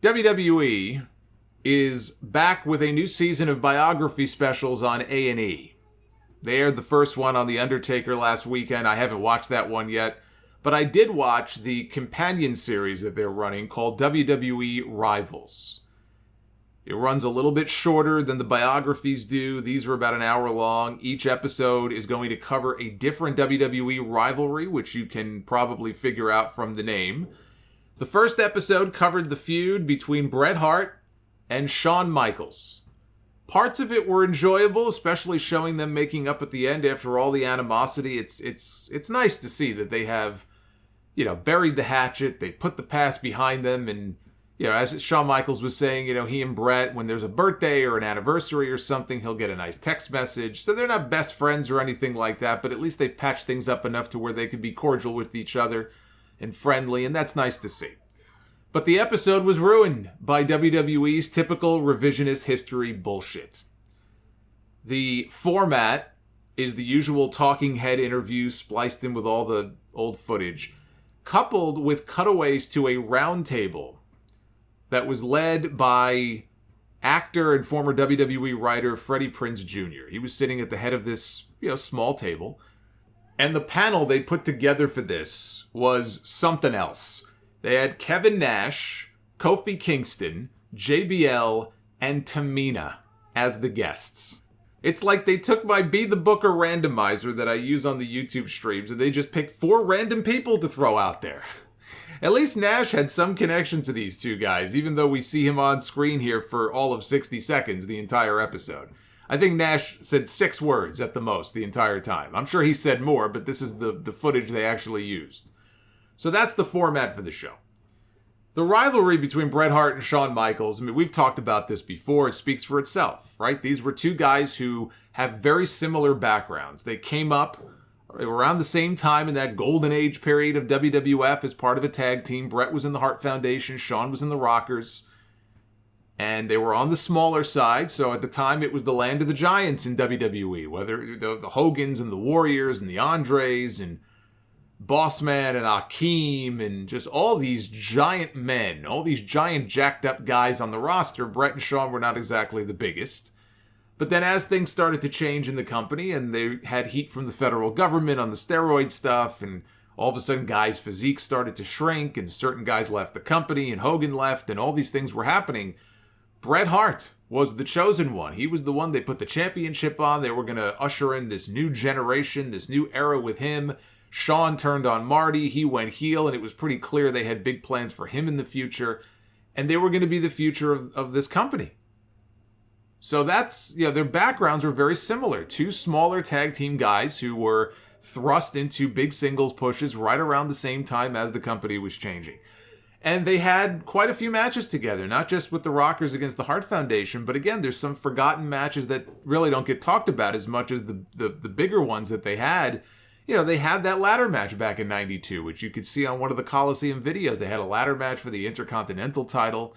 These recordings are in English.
WWE is back with a new season of biography specials on A&E. They aired the first one on The Undertaker last weekend. I haven't watched that one yet, but I did watch the companion series that they're running called WWE Rivals. It runs a little bit shorter than the biographies do. These are about an hour long. Each episode is going to cover a different WWE rivalry, which you can probably figure out from the name. The first episode covered the feud between Bret Hart and Shawn Michaels. Parts of it were enjoyable, especially showing them making up at the end after all the animosity. It's nice to see that they have, buried the hatchet. They put the past behind them, and as Shawn Michaels was saying, he and Bret, when there's a birthday or an anniversary or something, he'll get a nice text message. So they're not best friends or anything like that, but at least they've patched things up enough to where they could be cordial with each other and friendly, and that's nice to see. But the episode was ruined by WWE's typical revisionist history bullshit. The format is the usual talking head interview spliced in with all the old footage, coupled with cutaways to a round table that was led by actor and former WWE writer Freddie Prinze Jr. He was sitting at the head of this, small table. And the panel they put together for this was something else. They had Kevin Nash, Kofi Kingston, JBL, and Tamina as the guests. It's like they took my Be the Booker randomizer that I use on the YouTube streams and they just picked 4 random people to throw out there. At least Nash had some connection to these two guys, even though we see him on screen here for all of 60 seconds the entire episode. I think Nash said 6 words at the most the entire time. I'm sure he said more, but this is the footage they actually used. So that's the format for the show. The rivalry between Bret Hart and Shawn Michaels, we've talked about this before. It speaks for itself, right? These were two guys who have very similar backgrounds. They came up around the same time in that golden age period of WWF as part of a tag team. Bret was in the Hart Foundation. Shawn was in the Rockers. And they were on the smaller side. So at the time, it was the land of the giants in WWE. Whether the Hogans and the Warriors and the Andres and Bossman and Akeem and just all these giant men, all these giant jacked up guys on the roster. Bret and Shawn were not exactly the biggest. But then as things started to change in the company and they had heat from the federal government on the steroid stuff, and all of a sudden guys' physiques started to shrink and certain guys left the company and Hogan left and all these things were happening, Bret Hart was the chosen one. He was the one they put the championship on. They were going to usher in this new generation, this new era with him. Shawn turned on Marty. He went heel, and it was pretty clear they had big plans for him in the future. And they were going to be the future of this company. So that's, their backgrounds were very similar. 2 smaller tag team guys who were thrust into big singles pushes right around the same time as the company was changing. And they had quite a few matches together, not just with the Rockers against the Hart Foundation, but again, there's some forgotten matches that really don't get talked about as much as the bigger ones that they had. They had that ladder match back in 92, which you could see on one of the Coliseum videos. They had a ladder match for the Intercontinental title.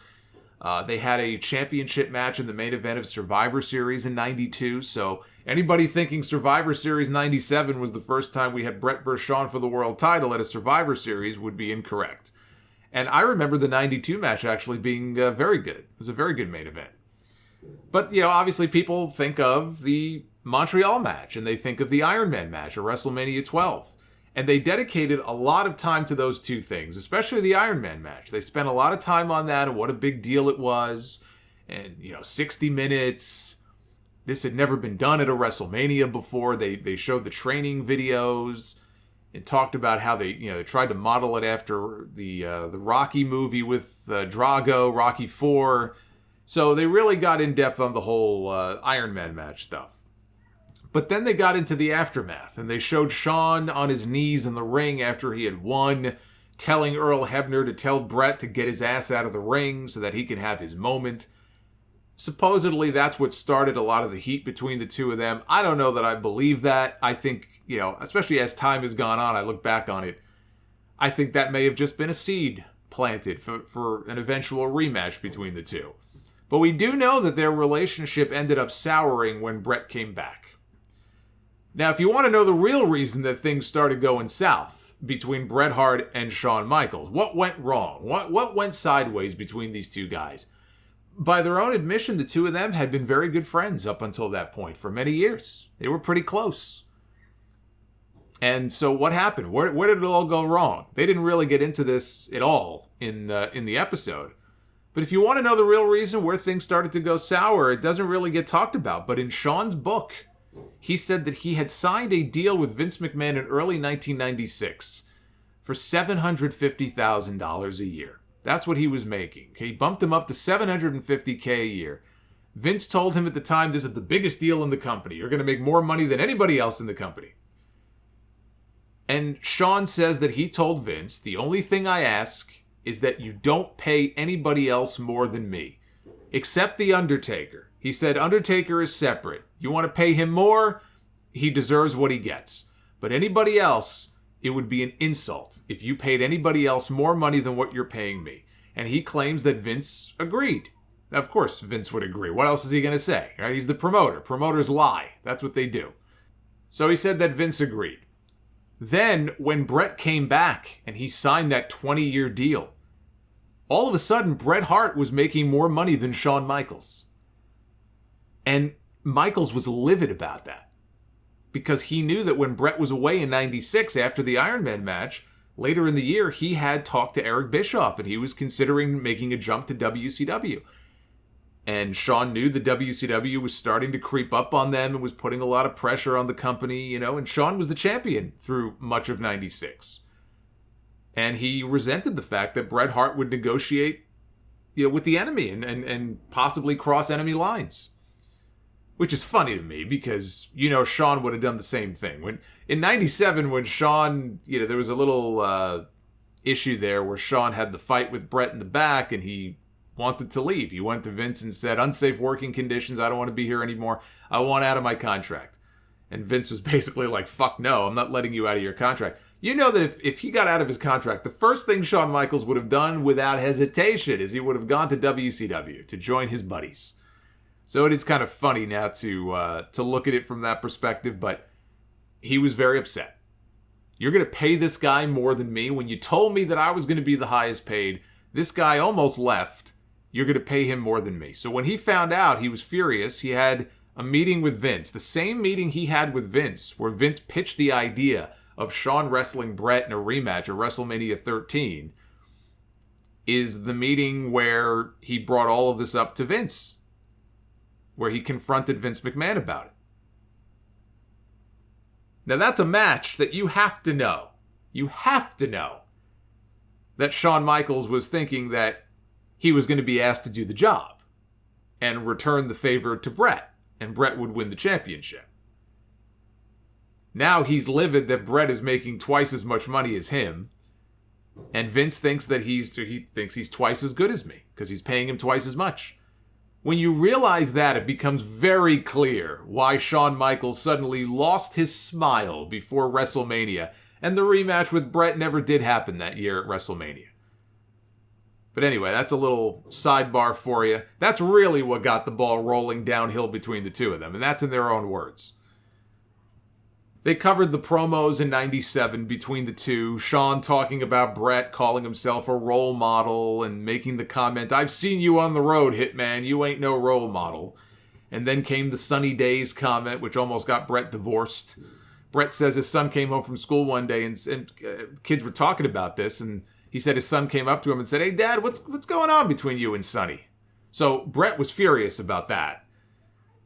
They had a championship match in the main event of Survivor Series in 92. So anybody thinking Survivor Series 97 was the first time we had Bret vs. Shawn for the world title at a Survivor Series would be incorrect. And I remember the 92 match actually being very good. It was a very good main event. But, obviously people think of the Montreal match and they think of the Iron Man match at WrestleMania 12. And they dedicated a lot of time to those two things, especially the Iron Man match. They spent a lot of time on that and what a big deal it was. And, 60 minutes. This had never been done at a WrestleMania before. They showed the training videos and talked about how they tried to model it after the Rocky movie with Drago, Rocky IV. So they really got in depth on the whole Iron Man match stuff. But then they got into the aftermath, and they showed Shawn on his knees in the ring after he had won, telling Earl Hebner to tell Bret to get his ass out of the ring so that he can have his moment. Supposedly, that's what started a lot of the heat between the two of them. I don't know that I believe that. I think, especially as time has gone on, I look back on it, I think that may have just been a seed planted for an eventual rematch between the two. But we do know that their relationship ended up souring when Bret came back. Now, if you want to know the real reason that things started going south, between Bret Hart and Shawn Michaels. What went wrong? What went sideways between these two guys? By their own admission, the two of them had been very good friends up until that point for many years. They were pretty close. And so what happened? Where did it all go wrong? They didn't really get into this at all in the episode. But if you want to know the real reason where things started to go sour, it doesn't really get talked about. But in Shawn's book, he said that he had signed a deal with Vince McMahon in early 1996 for $750,000 a year. That's what he was making. He bumped him up to $750K a year. Vince told him at the time, this is the biggest deal in the company. You're going to make more money than anybody else in the company. And Shawn says that he told Vince, the only thing I ask is that you don't pay anybody else more than me, except The Undertaker. He said Undertaker is separate. You want to pay him more? He deserves what he gets. But anybody else, it would be an insult if you paid anybody else more money than what you're paying me. And he claims that Vince agreed. Now, of course, Vince would agree. What else is he going to say? Right? He's the promoter. Promoters lie. That's what they do. So he said that Vince agreed. Then, when Bret came back and he signed that 20-year deal, all of a sudden, Bret Hart was making more money than Shawn Michaels. And Michaels was livid about that because he knew that when Bret was away in 96 after the Iron Man match, later in the year, he had talked to Eric Bischoff and he was considering making a jump to WCW. And Shawn knew the WCW was starting to creep up on them and was putting a lot of pressure on the company, and Shawn was the champion through much of 96. And he resented the fact that Bret Hart would negotiate with the enemy and possibly cross enemy lines. Which is funny to me because, Shawn would have done the same thing. In 97, when Shawn, there was a little issue there where Shawn had the fight with Bret in the back and he wanted to leave. He went to Vince and said, unsafe working conditions, I don't want to be here anymore. I want out of my contract. And Vince was basically like, fuck no, I'm not letting you out of your contract. You know that if he got out of his contract, the first thing Shawn Michaels would have done without hesitation is he would have gone to WCW to join his buddies. So it is kind of funny now to look at it from that perspective, but he was very upset. You're going to pay this guy more than me. When you told me that I was going to be the highest paid, this guy almost left. You're going to pay him more than me. So when he found out, he was furious. He had a meeting with Vince. The same meeting he had with Vince, where Vince pitched the idea of Shawn wrestling Bret in a rematch at WrestleMania 13, is the meeting where he brought all of this up to Vince, where he confronted Vince McMahon about it. Now that's a match that you have to know. You have to know that Shawn Michaels was thinking that he was going to be asked to do the job and return the favor to Bret, and Bret would win the championship. Now he's livid that Bret is making twice as much money as him, and Vince thinks that he thinks he's twice as good as me because he's paying him twice as much. When you realize that, it becomes very clear why Shawn Michaels suddenly lost his smile before WrestleMania, and the rematch with Bret never did happen that year at WrestleMania. But anyway, that's a little sidebar for you. That's really what got the ball rolling downhill between the two of them, and that's in their own words. They covered the promos in 97 between the two, Shawn talking about Bret calling himself a role model and making the comment, I've seen you on the road, Hitman, you ain't no role model. And then came the Sunny Days comment, which almost got Bret divorced. Bret says his son came home from school one day and kids were talking about this, and he said his son came up to him and said, hey, Dad, what's going on between you and Sonny? So Bret was furious about that.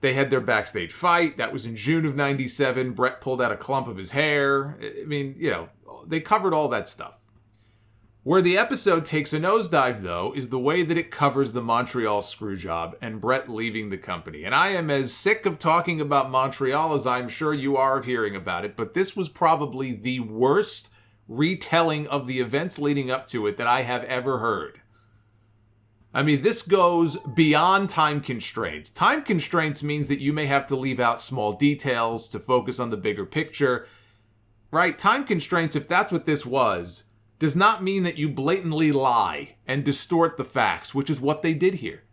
They had their backstage fight. That was in June of 97. Bret pulled out a clump of his hair. I mean, they covered all that stuff. Where the episode takes a nosedive, though, is the way that it covers the Montreal Screwjob and Bret leaving the company. And I am as sick of talking about Montreal as I'm sure you are of hearing about it, but this was probably the worst retelling of the events leading up to it that I have ever heard. I mean, this goes beyond time constraints. Time constraints means that you may have to leave out small details to focus on the bigger picture, right? Time constraints, if that's what this was, does not mean that you blatantly lie and distort the facts, which is what they did here.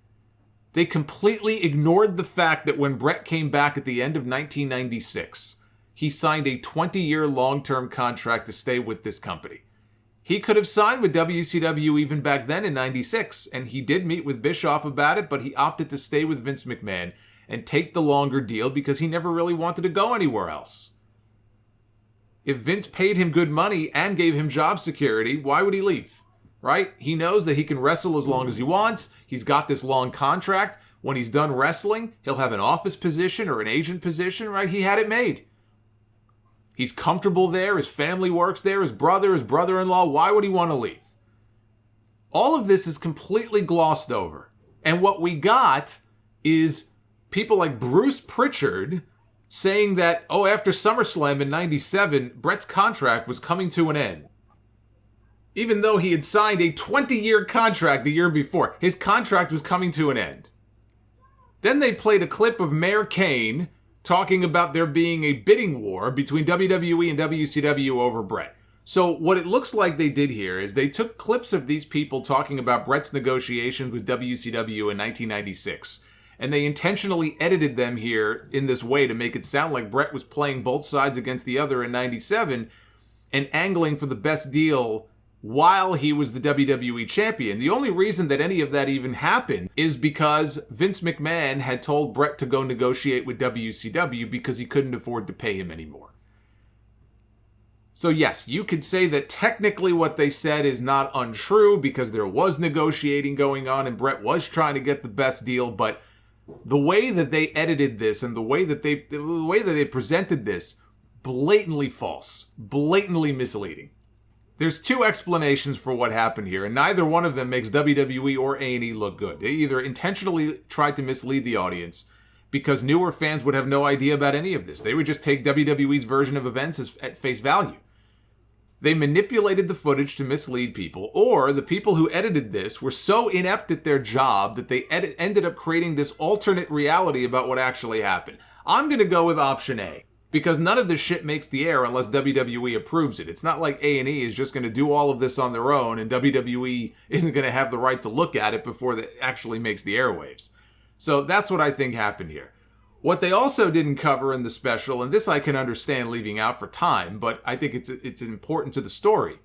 They completely ignored the fact that when Bret came back at the end of 1996, he signed a 20-year long-term contract to stay with this company. He could have signed with WCW even back then in '96, and he did meet with Bischoff about it, but he opted to stay with Vince McMahon and take the longer deal because he never really wanted to go anywhere else. If Vince paid him good money and gave him job security, why would he leave? Right? He knows that he can wrestle as long as he wants. He's got this long contract. When he's done wrestling, he'll have an office position or an agent position, right? He had it made. He's comfortable there. His family works there. His brother-in-law. Why would he want to leave? All of this is completely glossed over. And what we got is people like Bruce Pritchard saying that, after SummerSlam in '97, Bret's contract was coming to an end. Even though he had signed a 20-year contract the year before, his contract was coming to an end. Then they played a clip of Mayor Kane talking about there being a bidding war between WWE and WCW over Bret. So what it looks like they did here is they took clips of these people talking about Bret's negotiations with WCW in 1996, and they intentionally edited them here in this way to make it sound like Bret was playing both sides against the other in '97 and angling for the best deal while he was the WWE champion. The only reason that any of that even happened is because Vince McMahon had told Bret to go negotiate with WCW because he couldn't afford to pay him anymore. So yes, you could say that technically what they said is not untrue because there was negotiating going on and Bret was trying to get the best deal, but the way that they edited this and the way that they presented this, blatantly false, blatantly misleading. There's two explanations for what happened here, and neither one of them makes WWE or A&E look good. They either intentionally tried to mislead the audience because newer fans would have no idea about any of this. They would just take WWE's version of events at face value. They manipulated the footage to mislead people, or the people who edited this were so inept at their job that they ended up creating this alternate reality about what actually happened. I'm going to go with option A. Because none of this shit makes the air unless WWE approves it. It's not like A&E is just going to do all of this on their own and WWE isn't going to have the right to look at it before it actually makes the airwaves. So that's what I think happened here. What they also didn't cover in the special, and this I can understand leaving out for time, but I think it's important to the story.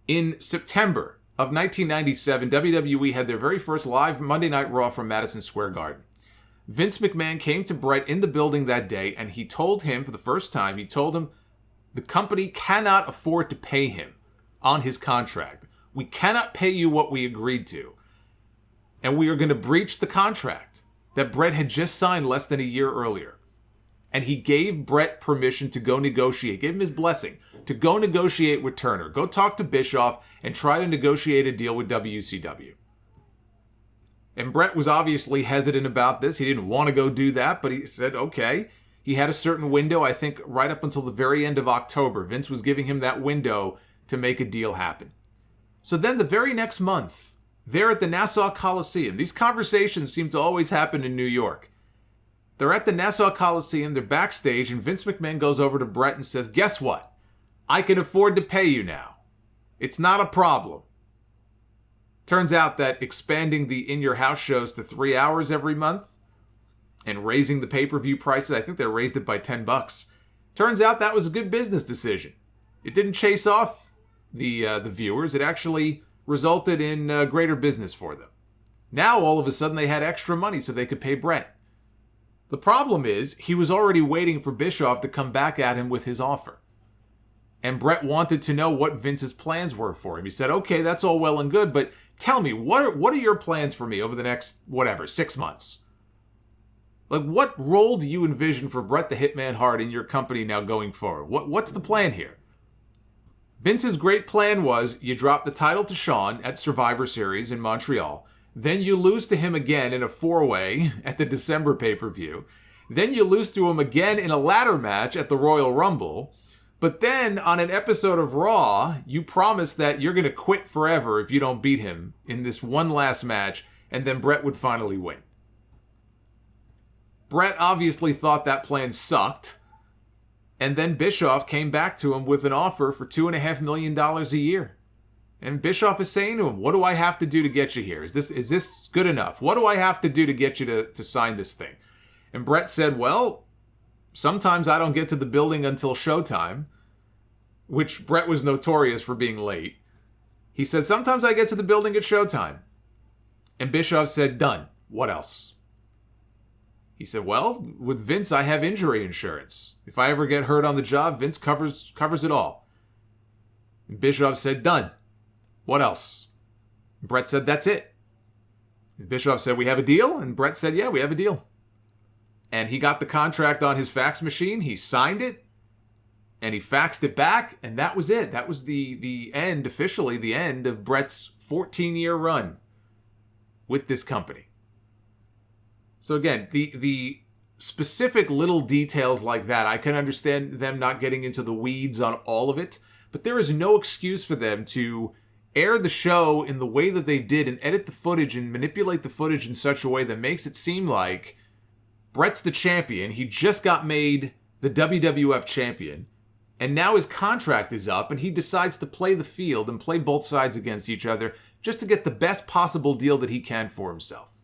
In September of 1997, WWE had their very first live Monday Night Raw from Madison Square Garden. Vince McMahon came to Bret in the building that day, and he told him, for the first time, the company cannot afford to pay him on his contract. We cannot pay you what we agreed to. And we are going to breach the contract that Bret had just signed less than a year earlier. And he gave Bret permission to go negotiate, gave him his blessing, to go negotiate with Turner, go talk to Bischoff, and try to negotiate a deal with WCW. And Bret was obviously hesitant about this. He didn't want to go do that, but he said, okay. He had a certain window, I think right up until the very end of October. Vince was giving him that window to make a deal happen. So then the very next month, they're at the Nassau Coliseum. These conversations seem to always happen in New York. They're at the Nassau Coliseum, they're backstage, and Vince McMahon goes over to Bret and says, guess what? I can afford to pay you now. It's not a problem. Turns out that expanding the in-your-house shows to 3 hours every month and raising the pay-per-view prices, I think they raised it by $10. Turns out that was a good business decision. It didn't chase off the viewers. It actually resulted in greater business for them. Now, all of a sudden, they had extra money so they could pay Bret. The problem is, he was already waiting for Bischoff to come back at him with his offer. And Bret wanted to know what Vince's plans were for him. He said, okay, that's all well and good, but tell me, what are your plans for me over the next, 6 months? Like, what role do you envision for Bret the Hitman Hart in your company now going forward? What's the plan here? Vince's great plan was you drop the title to Shawn at Survivor Series in Montreal. Then you lose to him again in a 4-way at the December pay-per-view. Then you lose to him again in a ladder match at the Royal Rumble. But then on an episode of Raw, you promise that you're going to quit forever if you don't beat him in this one last match, and then Bret would finally win. Bret obviously thought that plan sucked. And then Bischoff came back to him with an offer for $2.5 million a year. And Bischoff is saying to him, what do I have to do to get you here? Is this good enough? What do I have to do to get you to sign this thing? And Bret said, well, sometimes I don't get to the building until showtime, which Bret was notorious for being late. He said, sometimes I get to the building at showtime. And Bischoff said, done. What else? He said, well, with Vince, I have injury insurance. If I ever get hurt on the job, Vince covers it all. And Bischoff said, done. What else? And Bret said, that's it. And Bischoff said, we have a deal? And Bret said, yeah, we have a deal. And he got the contract on his fax machine. He signed it. And he faxed it back. And that was it. That was the end, officially the end of Bret's 14-year run with this company. So again, the specific little details like that, I can understand them not getting into the weeds on all of it. But there is no excuse for them to air the show in the way that they did and edit the footage and manipulate the footage in such a way that makes it seem like Bret's the champion. He just got made the WWF champion. And now his contract is up and he decides to play the field and play both sides against each other just to get the best possible deal that he can for himself.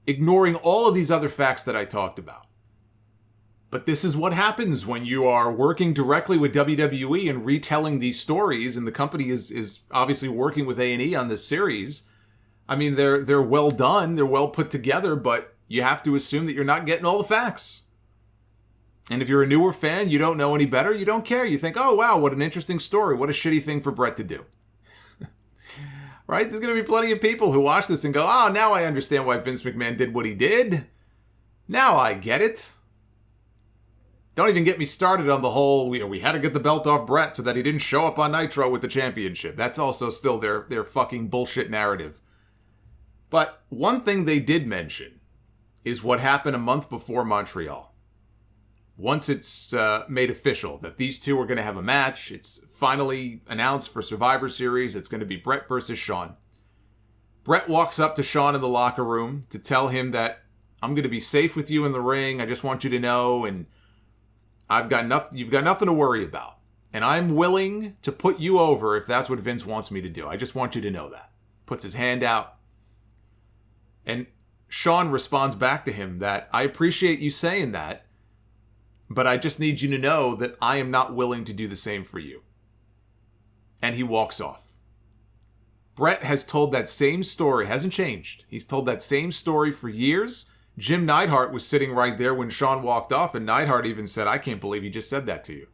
Ignoring all of these other facts that I talked about. But this is what happens when you are working directly with WWE and retelling these stories, and the company is obviously working with A&E on this series. I mean, they're well done, they're well put together, but you have to assume that you're not getting all the facts. And if you're a newer fan, you don't know any better, you don't care. You think, oh wow, what an interesting story, what a shitty thing for Bret to do. Right? There's going to be plenty of people who watch this and go, oh, now I understand why Vince McMahon did what he did. Now I get it. Don't even get me started on the whole, we had to get the belt off Bret so that he didn't show up on Nitro with the championship. That's also still their fucking bullshit narrative. But one thing they did mention is what happened a month before Montreal. Once it's made official that these two are going to have a match, it's finally announced for Survivor Series, it's going to be Bret versus Shawn. Bret walks up to Shawn in the locker room to tell him that I'm going to be safe with you in the ring, I just want you to know, and you've got nothing to worry about. And I'm willing to put you over if that's what Vince wants me to do. I just want you to know that. Puts his hand out. And Shawn responds back to him that I appreciate you saying that, but I just need you to know that I am not willing to do the same for you. And he walks off. Bret has told that same story, hasn't changed. He's told that same story for years. Jim Neidhart was sitting right there when Shawn walked off, and Neidhart even said, I can't believe he just said that to you.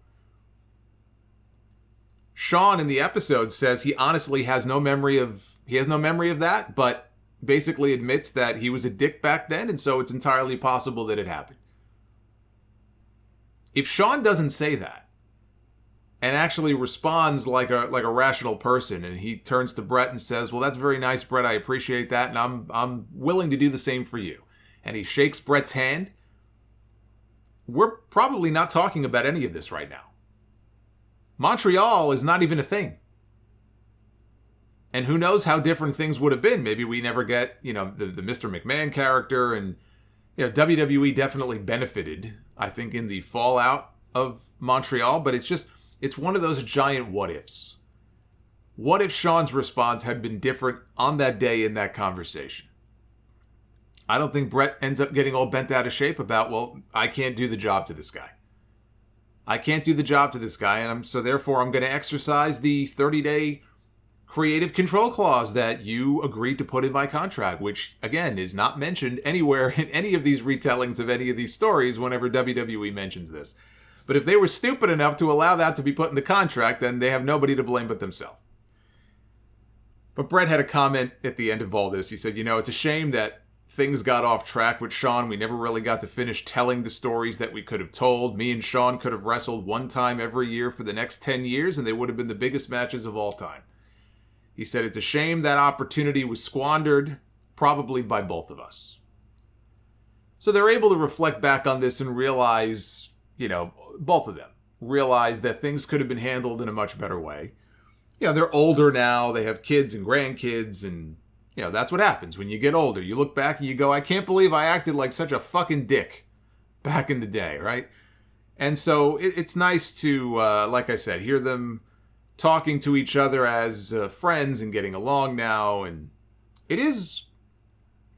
Shawn in the episode says he honestly has no memory of that, but basically admits that he was a dick back then, and so it's entirely possible that it happened. If Shawn doesn't say that, and actually responds like a rational person, and he turns to Bret and says, well, that's very nice, Bret, I appreciate that, and I'm willing to do the same for you. And he shakes Bret's hand, we're probably not talking about any of this right now. Montreal is not even a thing. And who knows how different things would have been. Maybe we never get, the Mr. McMahon character, and WWE definitely benefited, I think, in the fallout of Montreal, but it's one of those giant what ifs. What if Shawn's response had been different on that day in that conversation? I don't think Bret ends up getting all bent out of shape about, well, I can't do the job to this guy. I can't do the job to this guy, and so therefore I'm going to exercise the 30-day creative control clause that you agreed to put in my contract, which, again, is not mentioned anywhere in any of these retellings of any of these stories whenever WWE mentions this. But if they were stupid enough to allow that to be put in the contract, then they have nobody to blame but themselves. But Bret had a comment at the end of all this. He said, it's a shame that things got off track with Shawn. We never really got to finish telling the stories that we could have told. Me and Shawn could have wrestled one time every year for the next 10 years, and they would have been the biggest matches of all time. He said it's a shame that opportunity was squandered, probably by both of us. So they're able to reflect back on this and realize, both of them realize that things could have been handled in a much better way. They're older now, they have kids and grandkids, and that's what happens when you get older. You look back and you go, I can't believe I acted like such a fucking dick back in the day, right? And so it's nice to, like I said, hear them talking to each other as friends and getting along now. And it is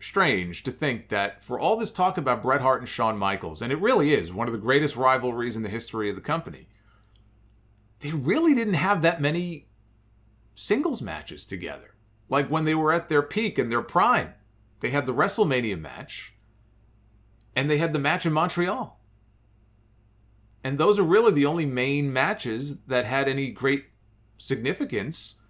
strange to think that for all this talk about Bret Hart and Shawn Michaels, and it really is one of the greatest rivalries in the history of the company, they really didn't have that many singles matches together. Like when they were at their peak and their prime, they had the WrestleMania match, and they had the match in Montreal. And those are really the only main matches that had any great significance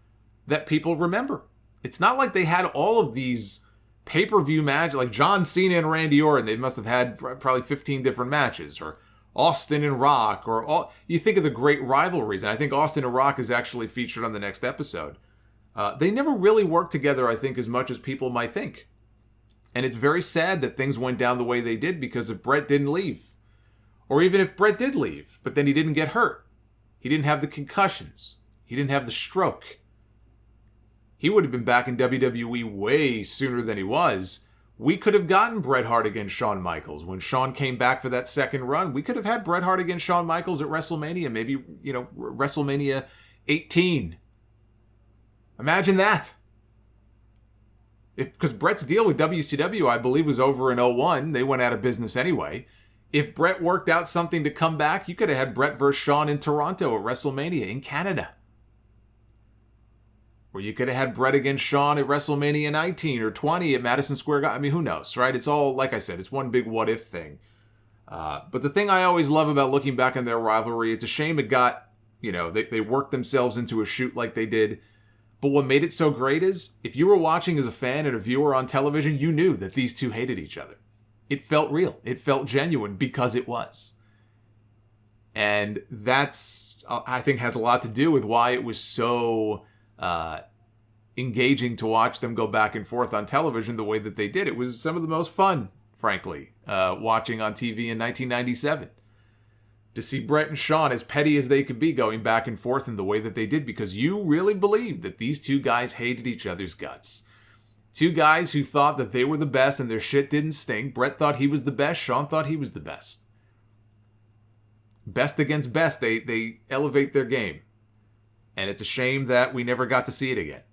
that people remember. It's not like they had all of these pay-per-view matches, like John Cena and Randy Orton. They must have had probably 15 different matches, or Austin and Rock, or all. You think of the great rivalries, and I think Austin and Rock is actually featured on the next episode. They never really worked together, I think, as much as people might think. And it's very sad that things went down the way they did because if Bret didn't leave, or even if Bret did leave, but then he didn't get hurt, he didn't have the concussions, he didn't have the stroke, he would have been back in WWE way sooner than he was. We could have gotten Bret Hart against Shawn Michaels. When Shawn came back for that second run, we could have had Bret Hart against Shawn Michaels at WrestleMania, maybe, WrestleMania 18. Imagine that. Because Bret's deal with WCW, I believe, was over in 2001. They went out of business anyway. If Bret worked out something to come back, you could have had Bret versus Shawn in Toronto at WrestleMania in Canada. Or you could have had Bret against Shawn at WrestleMania 19 or 20 at Madison Square Garden. I mean, who knows, right? It's all, like I said, it's one big what-if thing. But the thing I always love about looking back on their rivalry, it's a shame it got, they worked themselves into a shoot like they did. But what made it so great is, if you were watching as a fan and a viewer on television, you knew that these two hated each other. It felt real. It felt genuine because it was. And that's, I think, has a lot to do with why it was so engaging to watch them go back and forth on television the way that they did. It was some of the most fun, frankly, watching on TV in 1997. To see Bret and Shawn, as petty as they could be, going back and forth in the way that they did, because you really believed that these two guys hated each other's guts. Two guys who thought that they were the best and their shit didn't stink. Bret thought he was the best. Shawn thought he was the best. Best against best, they elevate their game. And it's a shame that we never got to see it again.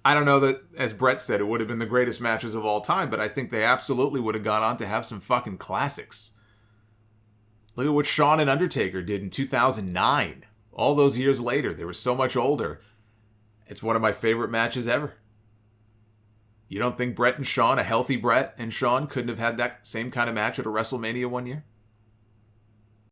I don't know that, as Bret said, it would have been the greatest matches of all time, but I think they absolutely would have gone on to have some fucking classics. Look at what Shawn and Undertaker did in 2009. All those years later, they were so much older. It's one of my favorite matches ever. You don't think Bret and Shawn, a healthy Bret and Shawn, couldn't have had that same kind of match at a WrestleMania one year?